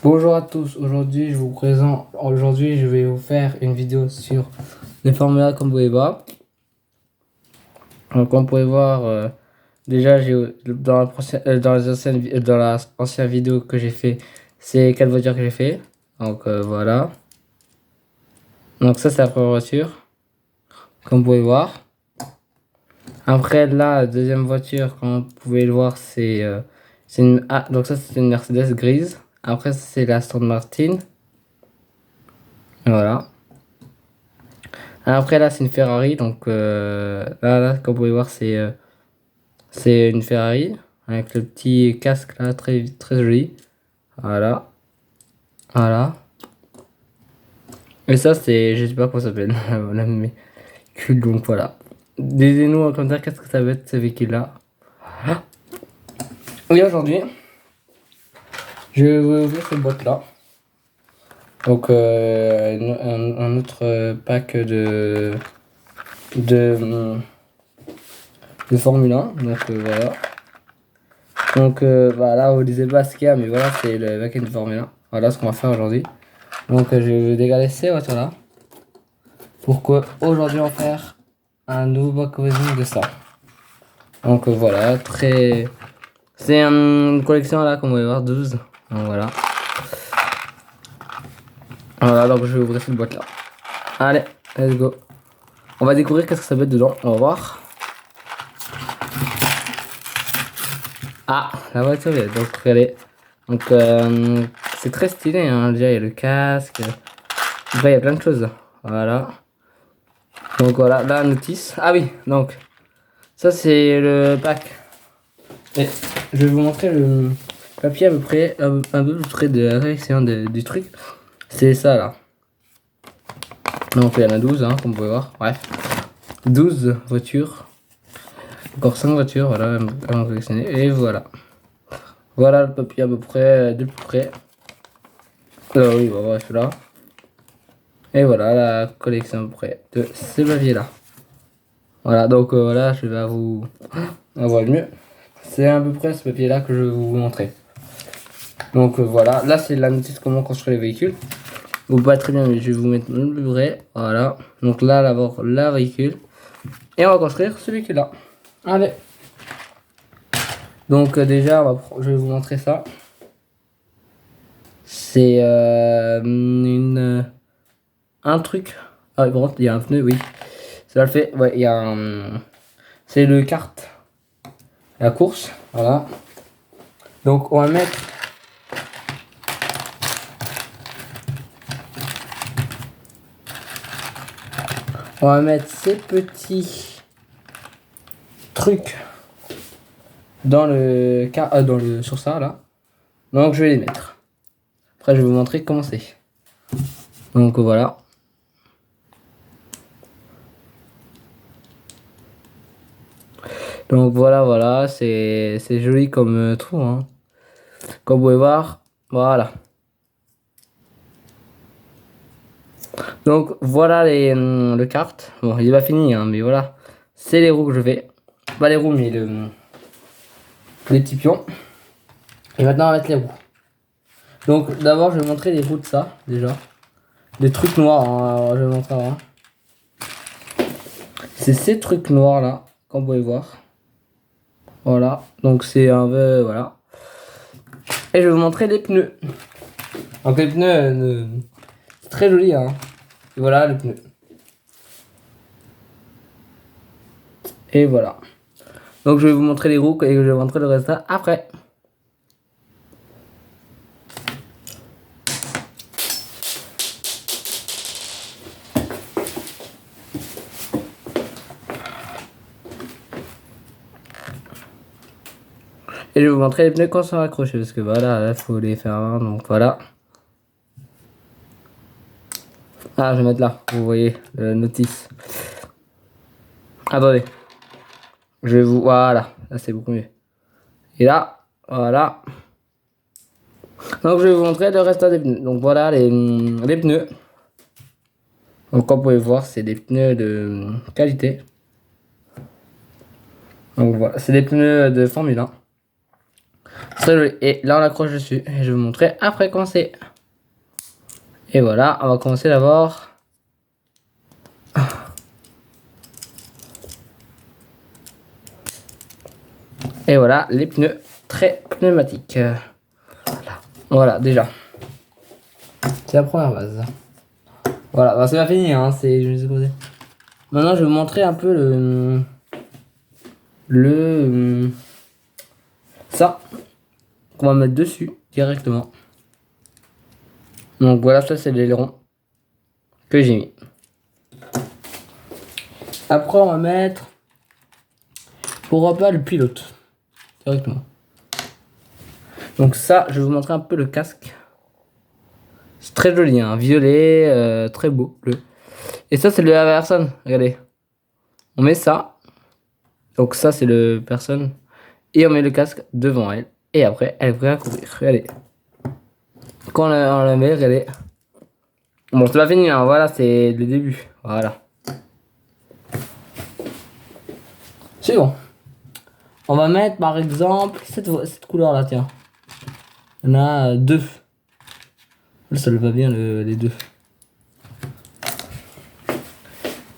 Bonjour à tous, aujourd'hui je vais vous faire une vidéo sur les formulas comme vous pouvez voir. Donc comme vous pouvez voir, déjà dans la ancienne vidéo que j'ai fait, c'est quelle voiture que j'ai fait. Donc voilà. Donc ça c'est la première voiture, comme vous pouvez voir. Après là, la deuxième voiture, comme vous pouvez le voir, c'est une donc ça c'est une Mercedes grise. Après c'est la Aston Martin. Voilà. Après là c'est une Ferrari, donc là comme vous pouvez voir c'est une Ferrari avec le petit casque là très très joli. Voilà, voilà. Et ça c'est, je sais pas comment ça s'appelle, la véhicule, donc voilà. Dites-nous en commentaire qu'est-ce que ça va être ce véhicule là. Oui, aujourd'hui je vais ouvrir cette boîte là. Donc un autre pack de, de Formule 1, donc voilà. Donc voilà, vous disiez pas ce qu'il y a, mais voilà, c'est le back-end de Formule 1. Voilà ce qu'on va faire aujourd'hui. Donc je vais dégager ces voitures là pour qu'aujourd'hui on va faire un nouveau back de ça. Donc voilà, c'est une collection là, comme vous pouvez voir, 12. Donc voilà. Voilà, donc je vais ouvrir cette boîte là. Allez, let's go. On va découvrir qu'est-ce que ça va être dedans. On va voir. Ah, la voiture est donc regardez. Donc c'est très stylé, hein. Déjà il y a le casque. Après il y a plein de choses. Voilà. Donc voilà, la notice. Ah oui, donc ça c'est le pack. Et je vais vous montrer le papier à peu près, un peu plus près de la réaction du truc. C'est ça là. Donc il y en a 12, hein, comme vous pouvez voir. Bref. 12 voitures. Encore 5 voitures, voilà, à collectionner. Et voilà. Voilà le papier à peu près, de plus près. Oui, bah, bref, là. Et voilà la collection à peu près de ces papiers là. Voilà, donc voilà, je vais vous avoir mieux. C'est à peu près ce papier là que je vais vous montrer. Donc voilà, là c'est la notice comment construire les véhicules. Vous pas très bien, mais je vais vous mettre le plus vrai. Voilà, donc là d'abord la véhicule. Et on va construire ce véhicule là. Allez. Donc déjà, je vais vous montrer ça. C'est un truc. Ah oui, par contre, il y a un pneu, oui. Ça le fait. Ouais, il y a un. C'est le kart. La course. Voilà. Donc on va mettre. On va mettre ces petits trucs dans sur ça là. Donc je vais les mettre. Après je vais vous montrer comment c'est. Donc voilà. Donc voilà, c'est joli comme trou, hein. Comme vous pouvez voir, voilà. Donc voilà le kart. Bon, il est pas fini, hein, mais voilà. C'est les roues que je fais. Pas les roues, mais les petits pions. Et maintenant on va mettre les roues. Donc d'abord je vais montrer les roues de ça, déjà. Des trucs noirs, hein, alors, je vais montrer avant. C'est ces trucs noirs là, comme vous pouvez voir. Voilà, donc c'est un peu, voilà. Et je vais vous montrer les pneus. Donc les pneus, c'est très joli, hein. Et voilà les pneus. Et voilà. Donc je vais vous montrer les roues et je vais vous montrer le résultat après. Et je vais vous montrer les pneus quand ils sont accrochés parce que voilà, là il faut les faire avant, donc voilà. Ah, je vais mettre là, vous voyez, le notice. Attendez. Je vais vous... Voilà, là c'est beaucoup mieux. Et là, voilà. Donc je vais vous montrer le reste des pneus. Donc voilà les pneus. Donc comme vous pouvez voir, c'est des pneus de qualité. Donc voilà, c'est des pneus de Formule 1. Très joli. Et là, on accroche dessus. Et je vais vous montrer après comment c'est. Et voilà, on va commencer d'abord. Et voilà, les pneus très pneumatiques. Voilà, déjà. C'est la première base. Voilà, bah, c'est pas fini, hein, c'est... Je vais poser. Maintenant, je vais vous montrer un peu ça qu'on va mettre dessus directement. Donc voilà, ça c'est l'aileron que j'ai mis. Après, on va mettre, pourquoi pas, le pilote directement. Donc ça, je vais vous montrer un peu le casque. C'est très joli, hein, violet, très beau, bleu. Et ça, c'est le la personne, regardez. On met ça. Donc ça, c'est le personne. Et on met le casque devant elle. Et après, elle va courir. Regardez. Quand on la met, regardez. Bon, c'est pas fini, hein. Voilà, c'est le début. Voilà. C'est bon. On va mettre, par exemple, cette couleur-là, tiens. Il y en a deux. Ça le va bien, les deux.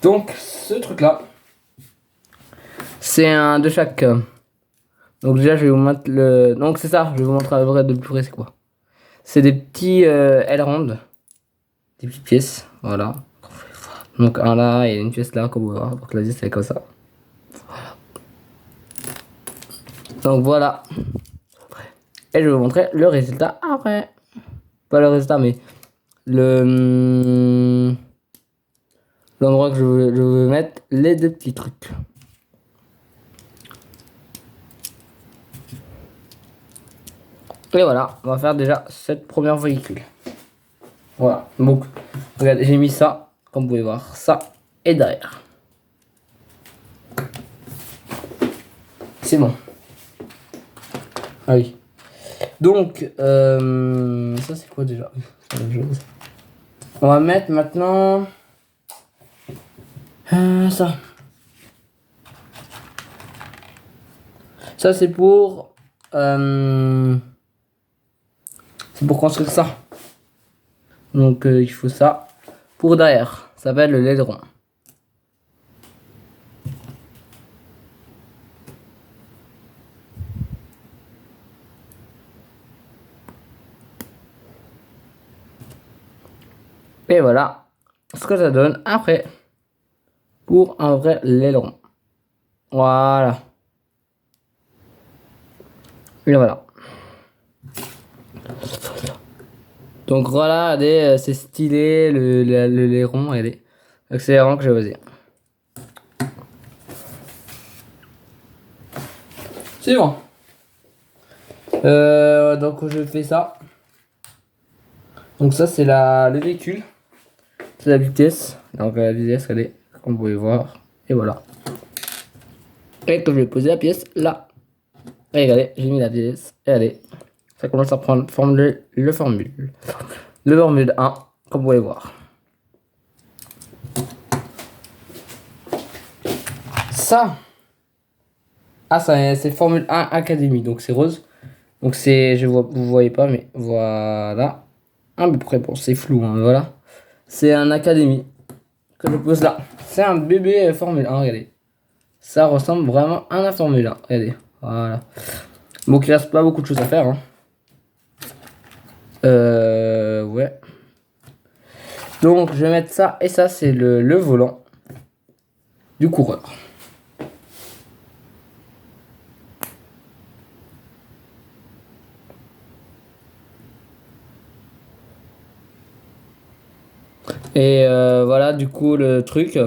Donc, ce truc-là, c'est un de chaque. Donc déjà, je vais vous mettre le... Donc c'est ça, je vais vous montrer à vrai de plus près c'est quoi. C'est des petits ailerons, des petites pièces, voilà. Donc un là et une pièce là, comme vous voyez. Donc la vis c'est comme ça. Voilà. Donc voilà. Et je vais vous montrer le résultat après. Pas le résultat, mais le... l'endroit que je veux mettre les deux petits trucs. Et voilà, on va faire déjà cette première véhicule. Voilà, donc regardez, j'ai mis ça, comme vous pouvez voir, ça et derrière. C'est bon. Ah oui. Donc, ça c'est quoi déjà? On va mettre maintenant ça. Ça c'est pour construire ça. Donc il faut ça pour derrière. Ça s'appelle le l'aileron. Et voilà ce que ça donne après pour un vrai l'aileron. Voilà. Et voilà. Donc voilà, c'est stylé le l'aileron, regardez. Donc c'est l'aileron que j'ai osé. C'est bon. Donc je fais ça. Donc ça c'est le véhicule. C'est la vitesse. Donc la vitesse, regardez, comme vous pouvez voir. Et voilà. Et que je vais poser la pièce là. Et regardez, j'ai mis la pièce. Et allez. Ça commence à prendre forme le formule. Le formule 1, comme vous pouvez voir. Ça. Ah, ça c'est Formule 1 Academy. Donc c'est rose. Donc c'est, vous voyez pas, mais voilà. À peu près, bon, c'est flou, hein, voilà. C'est un Academy que je pose là. C'est un bébé Formule 1, regardez. Ça ressemble vraiment à un Formule 1, regardez. Voilà. Donc il reste pas beaucoup de choses à faire, hein. Ouais. Donc je vais mettre ça et ça c'est le volant du coureur. Et voilà du coup le truc.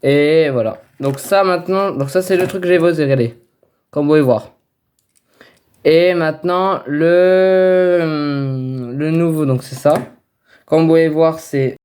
Et voilà. Donc ça maintenant, donc ça c'est le truc que j'ai posé, regardez. Comme vous pouvez voir. Et maintenant le nouveau, donc c'est ça. Comme vous pouvez voir c'est